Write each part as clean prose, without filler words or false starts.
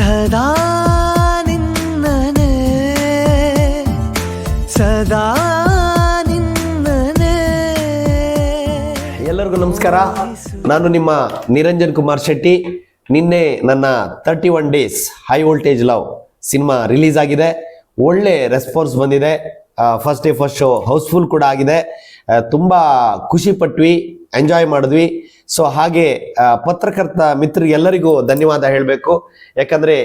ಸದಾ ನಿನ್ನನೆ ಸದಾ ನಿನ್ನನೆ. ಎಲ್ಲರಿಗೂ ನಮಸ್ಕಾರ. ನಾನು ನಿಮ್ಮ ನಿರಂಜನ್ ಕುಮಾರ್ ಶೆಟ್ಟಿ. ನಿನ್ನೆ ನನ್ನ 31 days high voltage love cinema release ಆಗಿದೆ. ಒಳ್ಳೆ ರೆಸ್ಪಾನ್ಸ್ ಬಂದಿದೆ. First day first show housefull ಕೂಡ ಆಗಿದೆ. ತುಂಬ ಖುಷಿ ಪಟ್ವಿ, ಎಂಜಾಯ್ ಮಾಡಿದ್ವಿ. ಸೊ ಹಾಗೆ ಪತ್ರಕರ್ತ ಮಿತ್ರರಿಗೆಲ್ಲರಿಗೂ ಧನ್ಯವಾದ ಹೇಳಬೇಕು. ಯಾಕಂದರೆ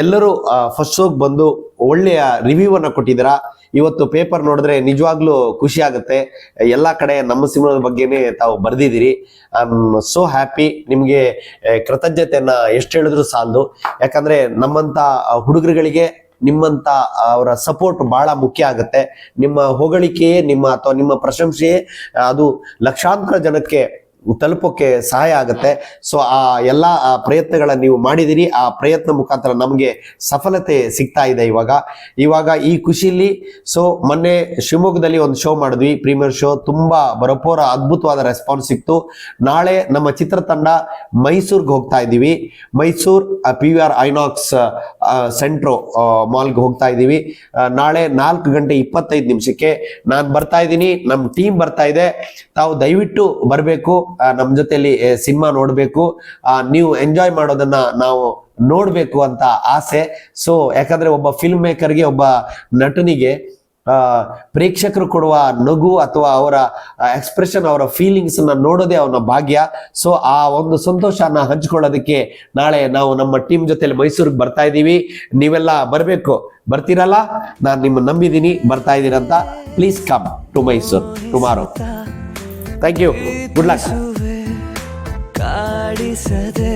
ಎಲ್ಲರೂ ಫಸ್ಟ್ ಶೋಗೆ ಬಂದು ಒಳ್ಳೆಯ ರಿವ್ಯೂವನ್ನು ಕೊಟ್ಟಿದ್ದೀರಾ. ಇವತ್ತು ಪೇಪರ್ ನೋಡಿದ್ರೆ ನಿಜವಾಗ್ಲೂ ಖುಷಿ ಆಗುತ್ತೆ. ಎಲ್ಲ ಕಡೆ ನಮ್ಮ ಸಿನಿಮಾದ ಬಗ್ಗೆನೇ ತಾವು ಬರೆದಿದ್ದೀರಿ. I am so happy. ನಿಮಗೆ ಕೃತಜ್ಞತೆಯನ್ನ ಎಷ್ಟು ಹೇಳಿದ್ರು ಸಾಲದು. ಯಾಕಂದ್ರೆ ನಮ್ಮಂತ ಹುಡುಗರುಗಳಿಗೆ ನಿಮ್ಮಂತ ಅವರ ಸಪೋರ್ಟ್ ಬಹಳ ಮುಖ್ಯ ಆಗುತ್ತೆ. ನಿಮ್ಮ ಹೊಗಳಿಕೆಯೇ ಅಥವಾ ನಿಮ್ಮ ಪ್ರಶಂಸೆಯೇ ಅದು ಲಕ್ಷಾಂತರ ಜನಕ್ಕೆ ತಲುಪೋಕೆ ಸಹಾಯ ಆಗುತ್ತೆ. ಸೊ ಆ ಎಲ್ಲ ಪ್ರಯತ್ನಗಳನ್ನ ನೀವು ಮಾಡಿದಿರಿ. ಆ ಪ್ರಯತ್ನ ಮುಖಾಂತರ ನಮಗೆ ಸಫಲತೆ ಸಿಗ್ತಾ ಇದೆ ಇವಾಗ ಈ ಖುಷಿಲಿ. ಸೊ ಮೊನ್ನೆ ಶಿವಮೊಗ್ಗದಲ್ಲಿ ಒಂದು ಶೋ ಮಾಡಿದ್ವಿ, ಪ್ರೀಮಿಯರ್ ಶೋ. ತುಂಬಾ ಬರೋಪೋರ ಅದ್ಭುತವಾದ ರೆಸ್ಪಾನ್ಸ್ ಸಿಕ್ತು. ನಾಳೆ ನಮ್ಮ ಚಿತ್ರತಂಡ ಮೈಸೂರ್ಗೆ ಹೋಗ್ತಾ ಇದ್ದೀವಿ. ಮೈಸೂರ್ PVR ಐನಾಕ್ಸ್ ಸೆಂಟ್ರೋ ಮಾಲ್ಗೆ ಹೋಗ್ತಾ ಇದ್ದೀವಿ. ನಾಳೆ 4:25 ನಾನು ಬರ್ತಾ ಇದ್ದೀನಿ, ನಮ್ಮ ಟೀಮ್ ಬರ್ತಾ ಇದೆ. ತಾವು ದಯವಿಟ್ಟು ಬರಬೇಕು, ನಮ್ಮ ಜೊತೆಲಿ ಸಿನಿಮಾ ನೋಡ್ಬೇಕು, ನೀವು ಎಂಜಾಯ್ ಮಾಡೋದನ್ನ ನಾವು ನೋಡ್ಬೇಕು ಅಂತ ಆಸೆ. ಸೊ ಯಾಕಂದ್ರೆ ಒಬ್ಬ ಫಿಲ್ಮ್ ಮೇಕರ್ಗೆ, ಒಬ್ಬ ನಟನಿಗೆ ಪ್ರೇಕ್ಷಕರು ಕೊಡುವ ನಗು ಅಥವಾ ಅವರ ಎಕ್ಸ್ಪ್ರೆಷನ್, ಅವರ ಫೀಲಿಂಗ್ಸ್ ನೋಡೋದೇ ಅವನ ಭಾಗ್ಯ. ಸೊ ಆ ಒಂದು ಸಂತೋಷನ ಹಂಚ್ಕೊಳ್ಳೋದಕ್ಕೆ ನಾಳೆ ನಾವು ನಮ್ಮ ಟೀಮ್ ಜೊತೆಲಿ ಮೈಸೂರಿಗೆ ಬರ್ತಾ ಇದ್ದೀವಿ. ನೀವೆಲ್ಲ ಬರಬೇಕು. ಬರ್ತೀರಲ್ಲ? ನಾನು ನಿಮ್ಮನ್ನು ನಂಬಿದ್ದೀನಿ, ಬರ್ತಾ ಇದ್ದೀರಂತ. Please come to Mysore tomorrow. Thank you. Good luck. ಕಾಡಿಸದೆ